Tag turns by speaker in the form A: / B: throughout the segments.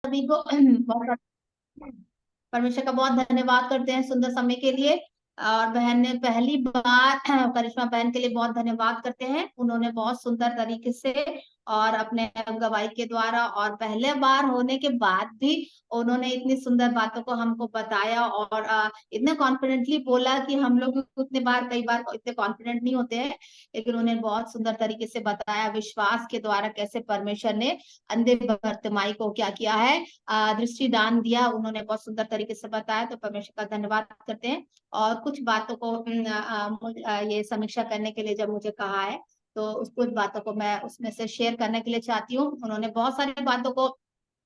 A: सभी को बहुत परमेश्वर का बहुत धन्यवाद करते हैं सुंदर समय के लिए। और बहन ने पहली बार करिश्मा बहन के लिए बहुत धन्यवाद करते हैं। उन्होंने बहुत सुंदर तरीके से और अपने गवाही के द्वारा और पहले बार होने के बाद भी उन्होंने इतनी सुंदर बातों को हमको बताया और इतना कॉन्फिडेंटली बोला कि हम लोग उतने बार कई बार इतने कॉन्फिडेंट नहीं होते हैं, लेकिन उन्हें बहुत सुंदर तरीके से बताया विश्वास के द्वारा कैसे परमेश्वर ने अंधे बर्तिमाई को क्या किया है, दृष्टि दान दिया। उन्होंने बहुत सुंदर तरीके से बताया, तो परमेश्वर का धन्यवाद करते हैं। और कुछ बातों को ये समीक्षा करने के लिए जब मुझे कहा है, तो उस कुछ बातों को मैं उसमें से शेयर करने के लिए चाहती हूँ। उन्होंने बहुत सारी बातों को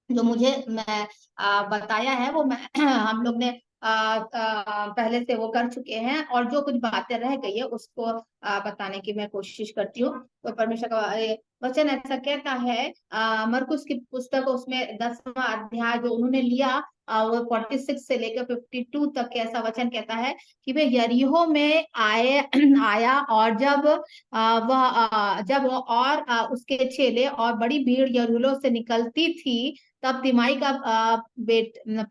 A: जो मुझे मैं बताया है वो मैं हम लोग ने पहले से वो कर चुके हैं, और जो कुछ बातें रह गई है उसको बताने की मैं कोशिश करती हूँ। तो परमेश्वर का वचन ऐसा कहता है, मरकुस की पुस्तक उसमें 10वां अध्याय जो उन्होंने लिया, वो 46 से लेकर 52 तक के ऐसा वचन कहता है कि वे यरीहो में आए आया, और जब वो और उसके चेले और बड़ी भीड़ यरूलो से निकलती थी, तब तिमाई का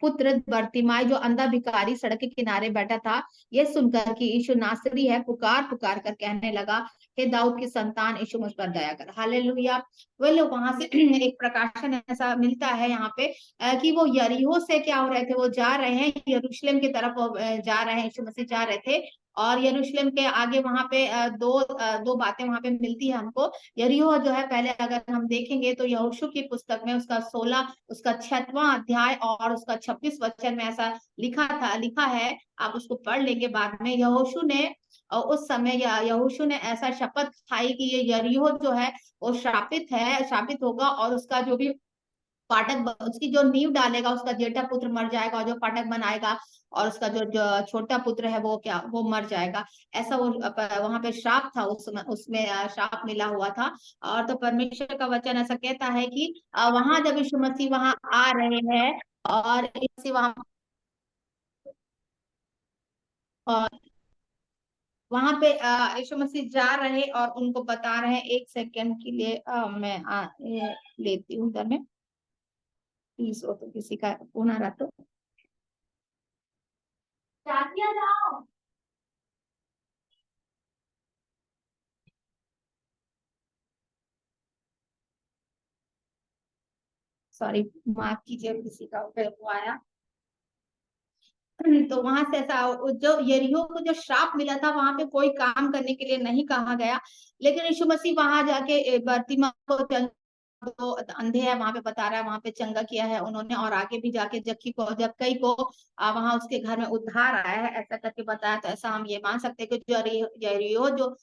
A: पुत्र बरतिमाई जो अंधा भिखारी सड़क के किनारे बैठा था, यह सुनकर कि यीशु नासरी है, पुकार पुकार कर कहने लगा, हे दाऊद की संतान, यीशु मुझ पर दया कर। हालेलुया। वे लोग वहां से एक प्रकाशन ऐसा मिलता है यहाँ पे कि वो यरीहो से क्या हो रहे थे, वो जा रहे हैं यरूशलेम की तरफ, जा रहे हैं, यीशु मसीह जा रहे थे। और यरूशलेम के आगे वहां पे दो बातें वहां पे मिलती है हमको। यरीहो जो है, पहले अगर हम देखेंगे तो यहोशू की पुस्तक में उसका 6वां अध्याय और उसका 26 वचन में ऐसा लिखा है, आप उसको पढ़ लेंगे बाद में। यहोशू ने उस समय यहोशू ने ऐसा शपथ खाई कि ये यरीहो जो है वो श्रापित होगा, और उसका जो भी उसकी जो नींव डालेगा, उसका जेठा पुत्र मर जाएगा, और जो फाटक बनाएगा और उसका जो छोटा पुत्र है वो मर जाएगा। ऐसा वो वहां पे श्राप था, उसमें श्राप मिला हुआ था। और तो परमेश्वर का वचन ऐसा कहता है कि वहां जब यीशु मसीह वहां आ रहे हैं, और यीशु और वहां पे यीशु मसीह जा रहे और उनको बता रहे हैं। एक सेकेंड के लिए मैं ये लेती हूँ इधर में, प्लीज। वो तो किसी का फोन आ रहा, तो जाओ। सॉरी, माफ कीजिए, किसी का वो आया। तो वहां से ऐसा जो यरीहो को जो श्राप मिला था, वहां पे कोई काम करने के लिए नहीं कहा गया, लेकिन यीशु मसीह वहां जाके बर्तिमा को जो अंधे है वहां पे बता रहा है, वहां पे चंगा किया है उन्होंने। और आगे भी जाके जक्कई को वहां उसके घर में उद्धार आया है, ऐसा करके बताया। तो ऐसा हम ये मान सकते हैं कि यरीहो जो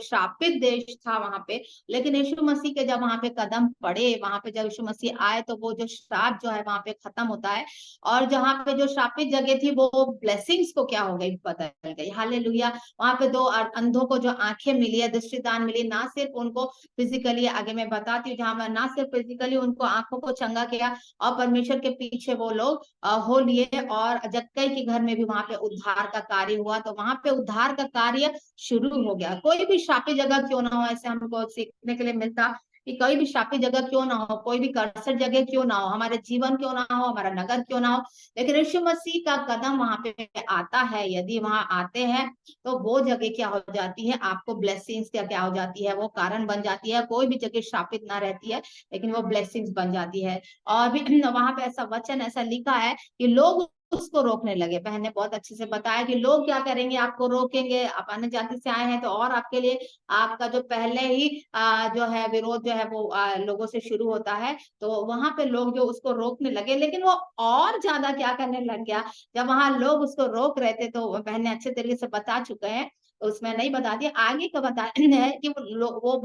A: श्रापित देश था वहां पे, लेकिन यीशु मसीह के जब वहां पे कदम पड़े, वहां पे जब यीशु मसीह आए, तो वो जो श्राप जो है वहां पे खत्म होता है। और जहाँ पे जो श्रापित जगह थी, वो ब्लेसिंग्स को क्या हो गई, बदल गई। हालेलुया। वहां पे दो अंधों को जो आंखें मिली है, दृष्टिदान मिली, ना सिर्फ उनको फिजिकली, आगे मैं बताती हूँ, जहां मैं ना सिर्फ फिजिकली उनको आंखों को चंगा किया, और परमेश्वर के पीछे वो लोग हो लिए, और जक्कई के घर में भी वहां पे उद्धार का कार्य हुआ। तो वहां पे उद्धार का कार्य शुरू हो गया। कोई भी श्रापित जगह क्यों ना हो, ऐसे हमको सीखने के लिए मिलता कि कोई भी शापित जगह क्यों ना हो, कोई भी कर्सर जगह क्यों ना हो, हमारे जीवन क्यों ना हो, हमारा नगर क्यों ना हो, लेकिन यीशु मसीह का कदम वहां पे आता है। यदि वहां आते हैं तो वो जगह क्या हो जाती है, आपको ब्लेसिंग्स क्या हो जाती है, वो कारण बन जाती है। कोई भी जगह शापित ना रहती है, लेकिन वो ब्लेसिंग्स बन जाती है। और भी वहां पे ऐसा वचन ऐसा लिखा है कि लोग उसको रोकने लगे। बहन ने बहुत अच्छे से बताया कि लोग क्या करेंगे, आपको रोकेंगे। आप अन्य जाति से आए हैं, तो और आपके लिए आपका जो पहले ही जो है विरोध जो है वो लोगों से शुरू होता है। तो वहां पे लोग जो उसको रोकने लगे, लेकिन वो और ज्यादा क्या करने लग गया। जब वहां लोग उसको रोक रहे थे, तो बहन ने अच्छे तरीके से बता चुके हैं, तो उसमें नहीं बता दिया, आगे का बता है कि लोगों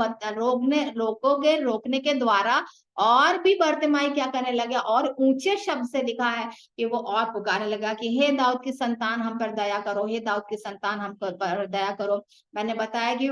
A: के रोकने के द्वारा और भी बर्तिमाई क्या करने लगे, और ऊंचे शब्द से लिखा है कि वो और पुकारने लगा कि हे दाऊद की संतान, हम पर दया करो, हे दाऊद की संतान, हम पर दया करो। मैंने बताया कि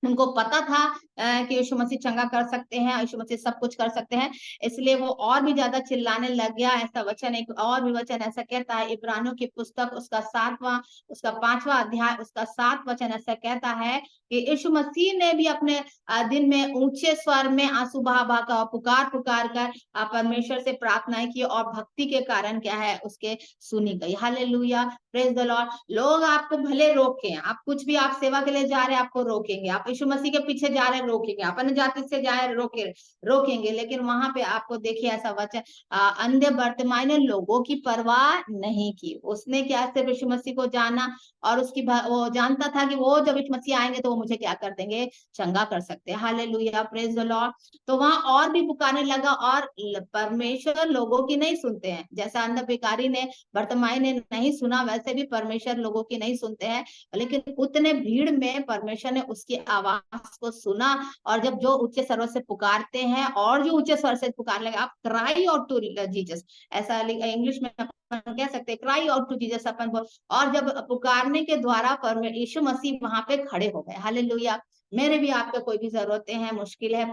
A: उनको पता था कि यीशु मसीह चंगा कर सकते हैं, यीशु मसीह सब कुछ कर सकते हैं, इसलिए वो और भी ज्यादा चिल्लाने लग गया। ऐसा वचन, एक और भी वचन ऐसा कहता है, इब्रानियों की पुस्तक उसका 7वां, उसका 5वां अध्याय, उसका 7 वचन ऐसा कहता है कि यीशु मसीह ने भी अपने दिन में ऊंचे स्वर में आंसू बहा कर, पुकार पुकार कर परमेश्वर से प्रार्थनाएं की, और भक्ति के कारण क्या है, उसके सुनी गई। Hallelujah, praise the Lord. लोग आपको भले रोकें, आप कुछ भी, आप सेवा के लिए जा रहे हैं, आपको रोकेंगे, आप यीशु मसीह के पीछे जा रहे हैं, रोकेंगे, आप अन्य जाति से जा रहे, रोकेंगे, लेकिन वहां पे आपको देखिए ऐसा वचन, अंधे बर्तिमाई ने लोगों की परवाह नहीं की। उसने क्या, सिर्फ यीशु मसीह को जाना, और वो जानता था कि वो जब यीशु मसीह आएंगे तो वो मुझे क्या कर देंगे, चंगा कर सकते हैं। Hallelujah, praise the Lord. तो वहां और भी पुकारने लगा, और परमेश्वर लोगों की नहीं सुनते हैं। जैसा अंधा भिखारी ने, बर्तिमाई ने नहीं सुना, वैसे भी परमेश्वर लोगों की नहीं सुनते हैं। लेकिन उतने भीड़ में परमेश्वर ने उसकी आवाज को सुना, और जब जो ऊंचे स्वर से पुकारते हैं, और जो ऊंचे स्वर से पुकार लगे, आप क्राई आउट टू जीसस, ऐसा इंग्लिश में अपन कह सकते हैं, क्राई आउट टू जीसस अपन बोल। और जब पुकारने के द्वारा यीशु मसीह वहां पे खड़े हो गए। हालेलुया। मेरे भी आपके कोई भी जरूरतें हैं, मुश्किल है,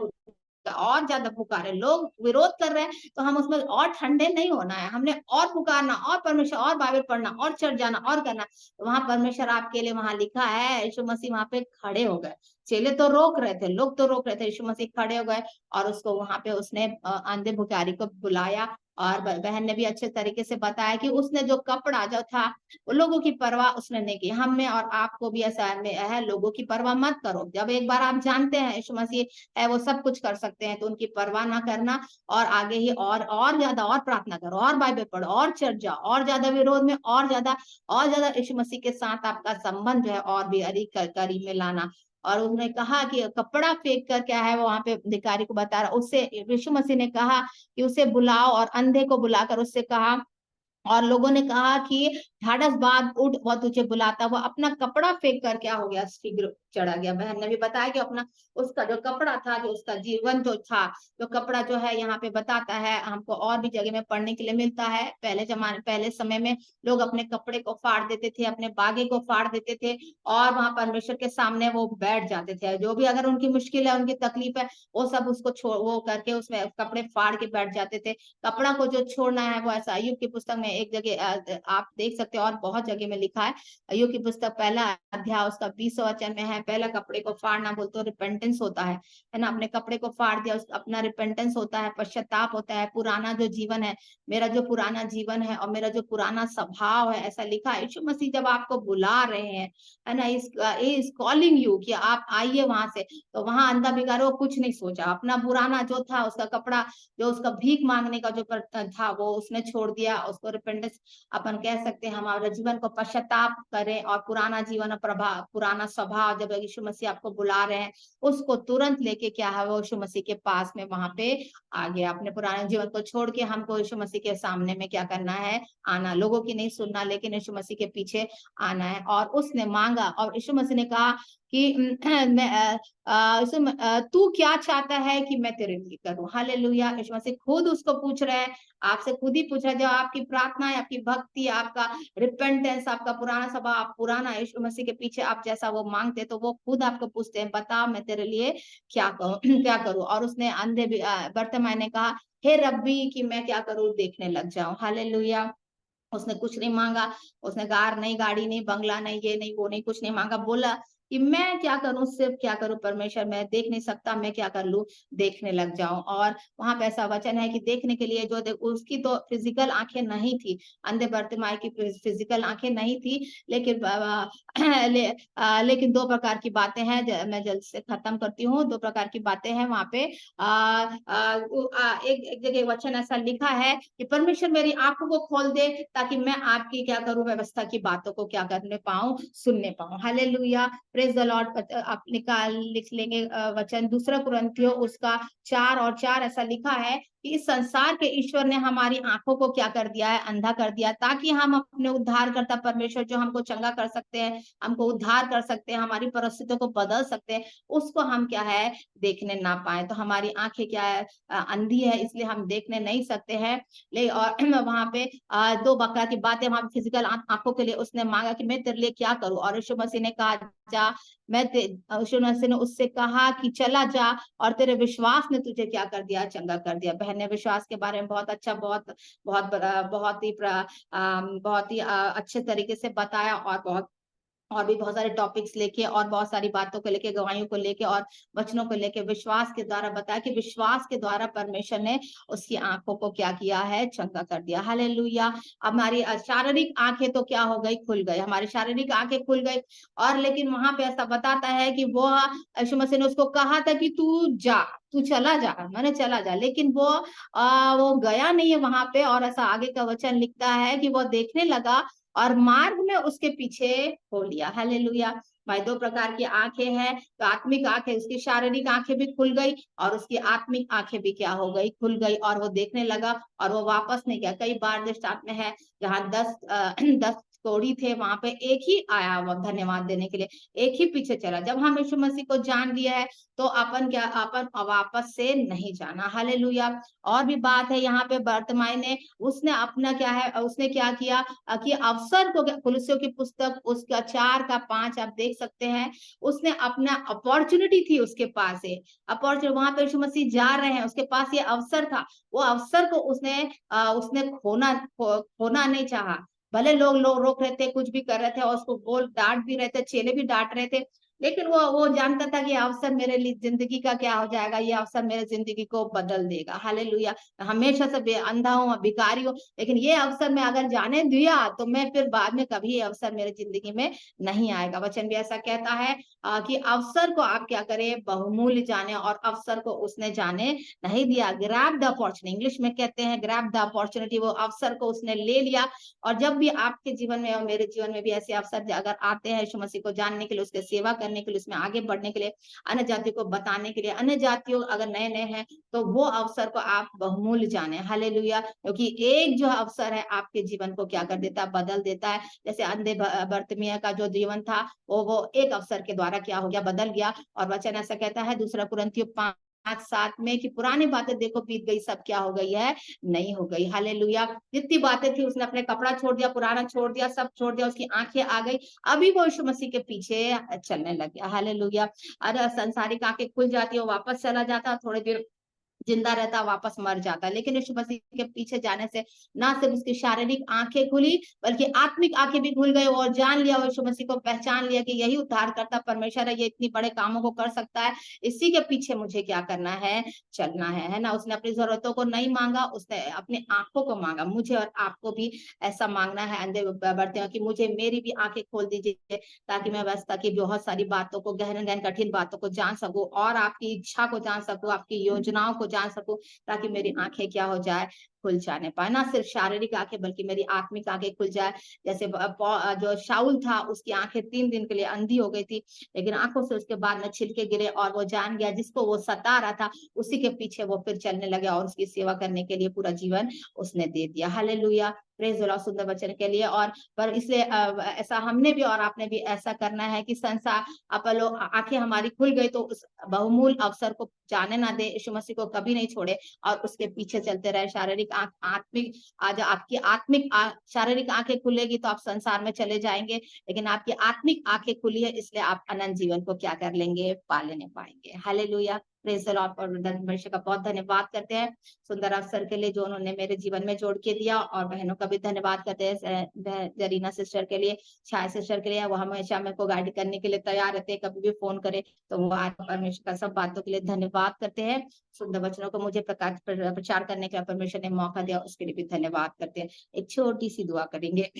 A: और ज्यादा पुकारे, लोग विरोध कर रहे हैं, तो हम उसमें और ठंडे नहीं होना है, हमने और पुकारना, और परमेश्वर, और बाइबल पढ़ना, और चढ़ जाना, और करना। तो वहां परमेश्वर आपके लिए वहां लिखा है, यीशु मसीह वहां पे खड़े हो गए। चेले तो रोक रहे थे, लोग तो रोक रहे थे, यीशु मसीह खड़े हो गए, और उसको वहां पे उसने अंधे भिखारी को बुलाया। और बहन ने भी अच्छे तरीके से बताया कि उसने जो कपड़ा जो था, वो लोगों की परवाह उसने नहीं की। हम में और आपको भी ऐसा है, लोगों की परवाह मत करो। जब एक बार आप जानते हैं यीशु मसीह है, वो सब कुछ कर सकते हैं, तो उनकी परवाह ना करना, और आगे ही और ज्यादा और प्रार्थना करो, और बाइबल पढ़ो, और चर्च जाओ, और ज्यादा विरोध में, और ज्यादा यीशु मसीह के साथ आपका संबंध जो है और भी अधिक करीब में लाना। और उसने कहा कि कपड़ा फेंक कर क्या है, वो वहां पे भिखारी को बता रहा, उससे यीशु मसीह ने कहा कि उसे बुलाओ, और अंधे को बुलाकर उससे कहा, और लोगों ने कहा कि ढाढ़स बांध, उठ, बहुत तुझे बुलाता। वो अपना कपड़ा फेंक कर क्या हो गया, शीघ्र चढ़ा गया। बहन ने भी बताया कि अपना उसका जो कपड़ा था, जो उसका जीवन जो था, जो कपड़ा जो है यहाँ पे बताता है, हमको और भी जगह में पढ़ने के लिए मिलता है। पहले समय में लोग अपने कपड़े को फाड़ देते थे, अपने बागे को फाड़ देते थे, और वहां परमेश्वर के सामने वो बैठ जाते थे। जो भी अगर उनकी मुश्किल है, उनकी तकलीफ है, वो सब उसको छोड़, वो करके उसमें कपड़े फाड़ के बैठ जाते थे। कपड़ा को जो छोड़ना है, वो ऐसा अय्यूब की पुस्तक में एक जगह आप देख सकते हो, और बहुत जगह में लिखा है। अय्यूब की पुस्तक पहला अध्याय उसका 20वां वचन में है, पहला कपड़े को फाड़ना बोलते हो रिपेंटेंस होता है ना। अपने कपड़े को फाड़ दिया, अपना रिपेंटेंस होता है, पश्चाताप होता है, पुराना जो जीवन है, मेरा जो पुराना जीवन है, और मेरा जो पुराना स्वभाव है, ऐसा लिखा है। यीशु मसीह जब आपको बुला रहे हैं, है ना, इस कॉलिंग यू कि आप आइए वहां से, तो वहां अंधा भिखारी कुछ नहीं सोचा, अपना पुराना जो था, उसका कपड़ा, जो उसका भीख मांगने का जो था, वो उसने छोड़ दिया। उसको रिपेंटेंस अपन कह सकते हैं, हमारे जीवन को पश्चाताप करें, और पुराना जीवन और प्रभाव, पुराना स्वभाव, जब यीशु मसीह आपको बुला रहे हैं, उसको तुरंत लेके क्या है, वो यीशु मसीह के पास में वहां पे आ गया। अपने पुराने जीवन को छोड़ के हमको यीशु मसीह के सामने में क्या करना है, आना, लोगों की नहीं सुनना, लेकिन यीशु मसीह के पीछे आना है। और उसने मांगा, और यीशु मसीह ने कहा कि तू क्या चाहता है कि मैं तेरे लिए करूं। हालेलुया। यीशु मसीह खुद उसको पूछ रहे हैं, आपसे खुद ही पूछ रहे हैं। जब आपकी प्रार्थना है, आपकी भक्ति, आपका रिपेंटेंस, आपका पुराना स्वभाव, आप पुराना यीशु मसीह के पीछे आप जैसा वो मांगते, तो वो खुद आपको पूछते हैं, बता मैं तेरे लिए क्या करूं, क्या करूं। और उसने अंधे बर्तिमाई ने कहा, हे रब्बी, कि मैं क्या करूं, देखने लग जाऊं। हालेलुया। उसने कुछ नहीं मांगा, उसने कार नहीं, गाड़ी नहीं, बंगला नहीं, ये नहीं, वो नहीं, कुछ नहीं मांगा। बोला कि मैं क्या करूं, सिर्फ क्या करूं परमेश्वर, मैं देख नहीं सकता, मैं क्या कर लूं, देखने लग जाऊं। और वहां पे ऐसा वचन है कि देखने के लिए जो उसकी तो फिजिकल आंखें नहीं थी, अंधे बर्तिमाई की फिजिकल आंखें नहीं थी, लेकिन लेकिन दो प्रकार की बातें हैं, मैं जल्द से खत्म करती हूँ। दो प्रकार की बातें हैं वहां पे। एक जगह वचन ऐसा लिखा है कि परमेश्वर मेरी आंखों को खोल दे, ताकि मैं आपकी क्या करूं, व्यवस्था की बातों को क्या करने पाऊं, सुनने पाऊं। Hallelujah, praise the Lord. आप लिख लेंगे वचन, दूसरा कुरिन्थियों उसका 4 और 4 ऐसा लिखा है कि इस संसार के ईश्वर ने हमारी आंखों को क्या कर दिया है, अंधा कर दिया, ताकि हम अपने उद्धारकर्ता परमेश्वर जो हमको चंगा कर सकते हैं, हमको उद्धार कर सकते हैं, हमारी परिस्थितियों को बदल सकते हैं, उसको हम क्या है देखने ना पाए। तो हमारी आंखें क्या है अंधी है, इसलिए हम देखने नहीं सकते हैं। ले और वहां पे दो बकरा की बातें वहां फिजिकल आंखों के लिए उसने मांगा कि मैं तेरे लिए क्या करूं, और यीशु मसीह ने कहा जा, यीशु मसीह ने उससे कहा कि चला जा, और तेरे विश्वास ने तुझे क्या कर दिया, चंगा कर दिया। बहन ने विश्वास के बारे में बहुत अच्छा, बहुत ही अच्छे तरीके से बताया, और भी बहुत सारे टॉपिक्स लेके और बहुत सारी बातों को लेके, गवाहियों को लेके और वचनों को लेके विश्वास के द्वारा बताया कि विश्वास के द्वारा परमेश्वर ने उसकी आंखों को क्या किया है, चंगा कर दिया। हालेलुया। हमारी शारीरिक आंखें तो क्या हो गई, खुल गई, हमारी शारीरिक आंखें खुल गई। और लेकिन वहां पे ऐसा बताता है कि वो यीशु मसीह ने उसको कहा था कि तू चला जा, मैंने चला जा, लेकिन वो गया नहीं है वहां पे। और ऐसा आगे का वचन लिखता है कि वो देखने लगा और मार्ग में उसके पीछे हो लिया। हालेलुया। भाई दो प्रकार की आंखें हैं, तो आत्मिक आंखें, उसकी शारीरिक आंखें भी खुल गई और उसकी आत्मिक आंखें भी क्या हो गई, खुल गई, और वो देखने लगा और वो वापस नहीं गया। कई बार दृष्टांत में है जहाँ 10 कोढ़ी थे, वहां पे एक ही आया वो धन्यवाद देने के लिए, एक ही पीछे चला। जब हम यीशु मसीह को जान लिया है तो अपन वापस से नहीं जाना। हालेलुया। और भी बात है यहाँ पे, वर्तमान ने उसने अपना क्या है, उसने क्या किया कि अवसर को, कुलुस्सियों की पुस्तक उसका 4 का 5 आप देख सकते हैं, उसने अपना अपॉर्चुनिटी थी उसके पास है, अपॉर्चुनिटी, वहां पे यीशु मसीह जा रहे हैं, उसके पास ये अवसर था, वो अवसर को उसने खोना नहीं चाहा। भले लोग रोक रहे थे, कुछ भी कर रहे थे, और उसको बोल डांट भी रहे थे, चेले भी डांट रहे थे, लेकिन वो जानता था कि ये अवसर मेरे लिए जिंदगी का क्या हो जाएगा, ये अवसर मेरे जिंदगी को बदल देगा। हालेलुया। हमेशा से अंधा हूँ, भिखारी हूँ, लेकिन ये अवसर मैं अगर जाने दिया तो मैं फिर बाद में कभी ये अवसर मेरे जिंदगी में नहीं आएगा। वचन भी ऐसा कहता है कि अवसर को आप क्या करें, बहुमूल्य जाने, और अवसर को उसने जाने नहीं दिया। ग्रैब द अपॉर्चुनिटी, इंग्लिश में कहते हैं ग्रैब द अपॉर्चुनिटी, वो अवसर को उसने ले लिया। और जब भी आपके जीवन में और मेरे जीवन में भी ऐसे अवसर अगर आते हैं यीशु मसीह को जानने के लिए, उसके सेवा करने के लिए, उसमें आगे बढ़ने के लिए, अन्य जातियों को बताने के लिए, अन्य जातियों अगर नए नए हैं तो वो अवसर को आप बहुमूल्य जाने। हालेलुया। क्योंकि एक जो अवसर है आपके जीवन को क्या कर देता है, बदल देता है। जैसे अंधे बर्तिमिया का जो जीवन था वो एक अवसर के द्वारा क्या हो गया, बदल गया। और वचन ऐसा कहता है 2 कुरिन्थियों 5:7 में कि पुरानी बातें देखो बीत गई, सब क्या हो गई है, नहीं हो गई। हालेलुया। जितनी बातें थी उसने अपने कपड़ा छोड़ दिया, पुराना छोड़ दिया, सब छोड़ दिया, उसकी आंखें आ गई, अभी वो यीशु मसीह के पीछे चलने लग गया। हालेलुया। अरे संसारिक आंखें खुल जाती है, वापस चला जाता, थोड़ी देर जिंदा रहता, वापस मर जाता। लेकिन यीशु मसीह के पीछे जाने से ना सिर्फ उसकी शारीरिक आंखें खुली, बल्कि आत्मिक आंखें भी खुल गई, और जान लिया, यीशु मसीह को पहचान लिया कि यही उद्धार करता परमेश्वर है, ये इतनी बड़े कामों को कर सकता है, इसी के पीछे मुझे क्या करना है, चलना है ना। उसने अपनी जरूरतों को नहीं मांगा, उसने अपनी आंखों को मांगा। मुझे और आपको भी ऐसा मांगना है अंधे बढ़ते कि मुझे मेरी भी आंखें खोल दीजिए, ताकि मैं बस ताकि बहुत सारी बातों को, गहन गहन कठिन बातों को जान सकूं, और आपकी इच्छा को जान सकूं, आपकी योजनाओं को जान सकूं, ताकि मेरी आंखें क्या हो जाए, खुल जाने पाए। ना सिर्फ शारीरिक आंखें बल्कि मेरी आत्मिक आंखें खुल जाए। जैसे जो शाऊल था, उसकी आंखें 3 दिन के लिए अंधी हो गई थी, लेकिन आंखों से उसके बाद में छिलके गिरे, और वो जान गया जिसको वो सता रहा था, उसी के पीछे वो फिर चलने लगे, और उसकी सेवा करने के लिए पूरा जीवन उसने दे दिया। हालेलुया। Praise the Lord. सुंदर वचन के लिए। और पर इसलिए ऐसा हमने भी और आपने भी ऐसा करना है कि संसार अपलो आंखें हमारी खुल गई तो उस बहुमूल्य अवसर को जाने ना दे, यीशु मसीह को कभी नहीं छोड़े, और उसके पीछे चलते रहे। शारीरिक आत्मिक आज आपकी आत्मिक शारीरिक आंखें खुलेगी तो आप संसार में चले जाएंगे, लेकिन आपकी आत्मिक आंखें खुली है, इसलिए आप अनंत जीवन को क्या कर लेंगे, पा लेने पाएंगे। हालेलुया। Praise the Lord. और परमेश्वर का बहुत धन्यवाद करते हैं सुंदर अवसर के लिए जो उन्होंने मेरे जीवन में जोड़ के दिया, और बहनों का भी धन्यवाद करते हैं, जरीना सिस्टर के लिए, छाया सिस्टर के लिए। वो हमेशा मेरे को गाइड करने के लिए तैयार रहते हैं, कभी भी फोन करे तो वो आज परमेश्वर का सब बातों के लिए धन्यवाद करते हैं। शुद्ध वचनों को मुझे प्रचार करने का परमेश्वर ने मौका दिया, उसके लिए भी धन्यवाद करते हैं। एक छोटी सी दुआ करेंगे।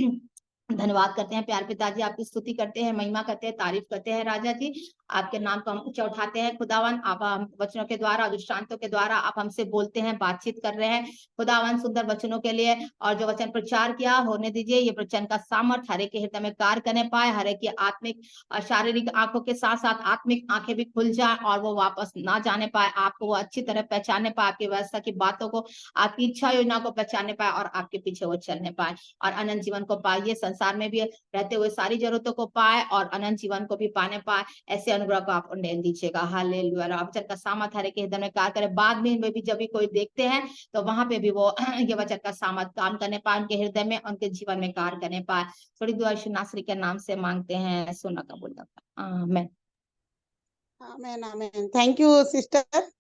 A: धन्यवाद करते हैं। प्यार पिताजी आपकी स्तुति करते हैं, महिमा करते हैं, तारीफ करते हैं राजा जी। आपके नाम को हम ऊंचा उठाते हैं खुदावन। आप हम वचनों के द्वारा, दृष्टांतों के द्वारा आप हमसे बोलते हैं, बातचीत कर रहे हैं खुदावन, सुंदर वचनों के लिए। और जो वचन प्रचार किया होने दीजिए, ये वचन का सामर्थ हर एक के हृदय में कार्य करने पाए, हर एक की आत्मिक और शारीरिक आंखों के साथ साथ आत्मिक आंखें भी खुल जाए और वो वापस ना जाने पाए, आपको वो अच्छी तरह पहचाने पाए, आपकी व्यवस्था की बातों को, आपकी इच्छा योजना को पहचाने पाए और आपके पीछे वो चलने पाए और अनंत जीवन को पाए। ये संसार में भी रहते हुए सारी जरूरतों को पाए और अनंत जीवन को भी पाने पाए, ऐसे अनुग्रह को आप उन्हें दीजिएगा। हालेलुया। आप वचन का सामर्थ हर एक के हृदय में कार्य करे। बाद में भी जब भी कोई देखते हैं तो वहां पे भी वो ये वचन का सामर्थ काम करने पाए, उनके हृदय में, उनके जीवन में कार्य करने पाए। थोड़ी दुआ यीशु नासरी के नाम से मांगते हैं, सुना कबूल करता। आमीन।
B: Amen amen. Thank you sister.